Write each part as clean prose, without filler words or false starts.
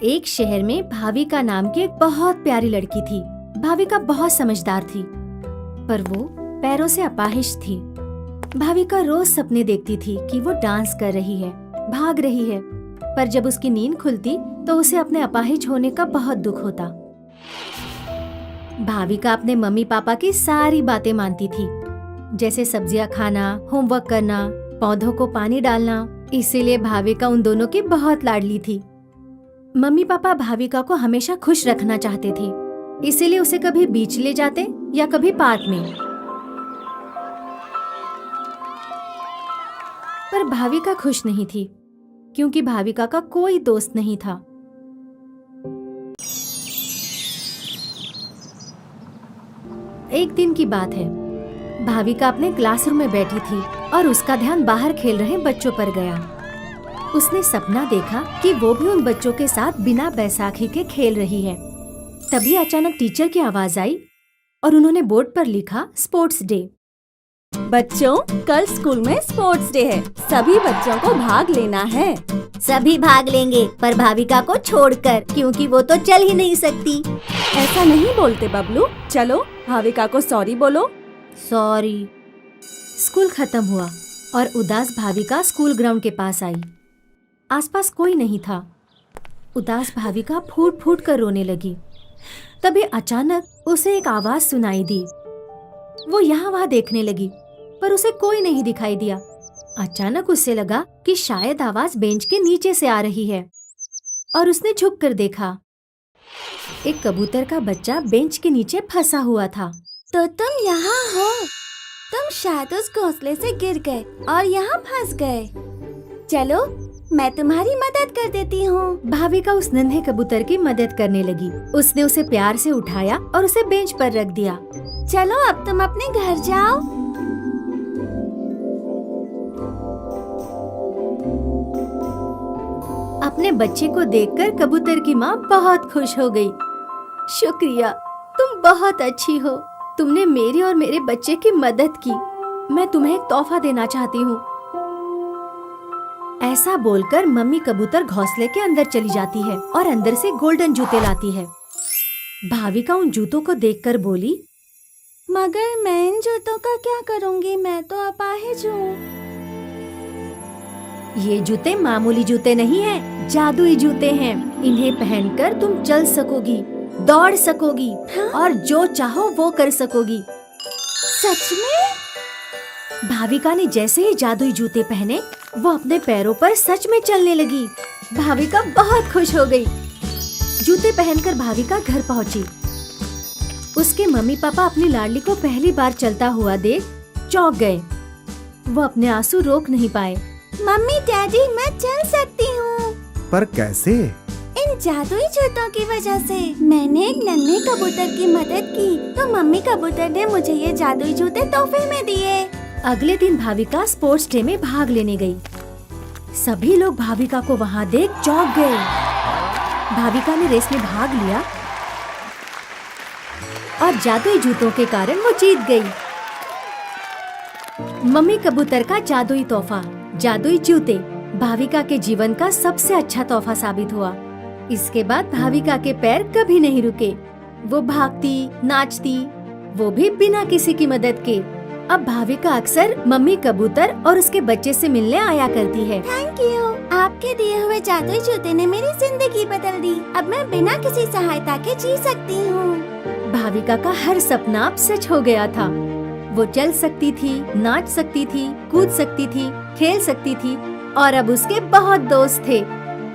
एक शहर में भाविका नाम की एक बहुत प्यारी लड़की थी। भाविका बहुत समझदार थी, पर वो पैरों से अपाहिज थी। भाविका रोज सपने देखती थी कि वो डांस कर रही है, भाग रही है, पर जब उसकी नींद खुलती तो उसे अपने अपाहिज होने का बहुत दुख होता। भाविका अपने मम्मी पापा की सारी बातें मानती थी, जैसे सब्जियां खाना, होमवर्क करना, पौधों को पानी डालना। इसीलिए भाविका उन दोनों की बहुत लाडली थी। मम्मी पापा भाविका को हमेशा खुश रखना चाहते थे, इसीलिए उसे कभी बीच ले जाते या कभी पार्क में। पर भाविका खुश नहीं थी, क्योंकि भाविका का कोई दोस्त नहीं था। एक दिन की बात है, भाविका अपने क्लासरूम में बैठी थी और उसका ध्यान बाहर खेल रहे बच्चों पर गया। उसने सपना देखा कि वो भी उन बच्चों के साथ बिना बैसाखी के खेल रही है। तभी अचानक टीचर की आवाज आई और उन्होंने बोर्ड पर लिखा स्पोर्ट्स डे। बच्चों, कल स्कूल में स्पोर्ट्स डे है, सभी बच्चों को भाग लेना है। सभी भाग लेंगे, पर भाविका को छोड़कर, क्योंकि वो तो चल ही नहीं सकती। ऐसा नहीं बोलते बबलू, चलो भाविका को सॉरी बोलो। सॉरी। स्कूल खत्म हुआ और उदास भाविका स्कूल ग्राउंड के पास आई। आसपास कोई नहीं था। उदास भाविका फूट फूट कर रोने लगी। तभी अचानक उसे एक आवाज सुनाई दी। वो यहाँ वहाँ देखने लगी, पर उसे कोई नहीं दिखाई दिया। अचानक उसे लगा कि शायद आवाज बेंच के नीचे से आ रही है, और उसने झुक कर देखा। एक कबूतर का बच्चा बेंच के नीचे फंसा हुआ था। तो तुम यहाँ हो? तुम शायद उस घोंसले से गिर गए और यहाँ फंस गए। चलो, मैं तुम्हारी मदद कर देती हूँ। भाविका उस नन्हे कबूतर की मदद करने लगी। उसने उसे प्यार से उठाया और उसे बेंच पर रख दिया। चलो, अब तुम अपने घर जाओ। अपने बच्चे को देखकर कबूतर की माँ बहुत खुश हो गई। शुक्रिया, तुम बहुत अच्छी हो। तुमने मेरी और मेरे बच्चे की मदद की। मैं तुम्हें एक तोहफा देना चाहती हूँ। ऐसा बोलकर मम्मी कबूतर घोंसले के अंदर चली जाती है और अंदर से गोल्डन जूते लाती है। भाविका उन जूतों को देखकर बोली, मगर मैं इन जूतों का क्या करूँगी? मैं तो अपाहिज हूँ। ये जूते मामूली जूते नहीं हैं, जादुई जूते हैं। इन्हें पहनकर तुम चल सकोगी, दौड़ सकोगी, हाँ? और जो चाहो वो कर सकोगी। सच में? भाविका ने जैसे ही जादुई जूते पहने, वो अपने पैरों पर सच में चलने लगी। भाविका बहुत खुश हो गई। जूते पहनकर भाविका घर पहुंची। उसके मम्मी पापा अपनी लाडली को पहली बार चलता हुआ देख चौंक गए। वो अपने आंसू रोक नहीं पाए। मम्मी डैडी, मैं चल सकती हूँ। पर कैसे? इन जादुई जूतों की वजह से। मैंने एक नन्हे कबूतर की मदद की, तो मम्मी कबूतर ने मुझे ये जादुई जूते तोहफे में दिए। अगले दिन भाविका स्पोर्ट्स डे में भाग लेने गई। सभी लोग भाविका को वहाँ देख चौंक गए। भाविका ने रेस में भाग लिया और जादुई जूतों के कारण वो जीत गई। मम्मी कबूतर का जादुई तोहफा, जादुई जूते, भाविका के जीवन का सबसे अच्छा तोहफा साबित हुआ। इसके बाद भाविका के पैर कभी नहीं रुके। वो भागती, नाचती, वो भी बिना किसी की मदद के। अब भाविका अक्सर मम्मी कबूतर और उसके बच्चे से मिलने आया करती है। Thank you. आपके दिए हुए जादुई जूते ने मेरी जिंदगी बदल दी। अब मैं बिना किसी सहायता के जी सकती हूँ। भाविका का हर सपना अब सच हो गया था। वो चल सकती थी, नाच सकती थी, कूद सकती थी, खेल सकती थी, और अब उसके बहुत दोस्त थे।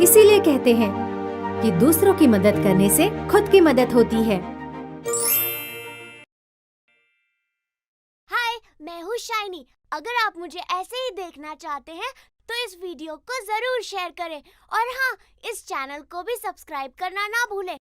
इसीलिए कहते हैं कि दूसरों की मदद करने से खुद की मदद होती है। हाय, मैं हूँ शाइनी। अगर आप मुझे ऐसे ही देखना चाहते हैं तो इस वीडियो को जरूर शेयर करें, और हाँ, इस चैनल को भी सब्सक्राइब करना ना भूलें।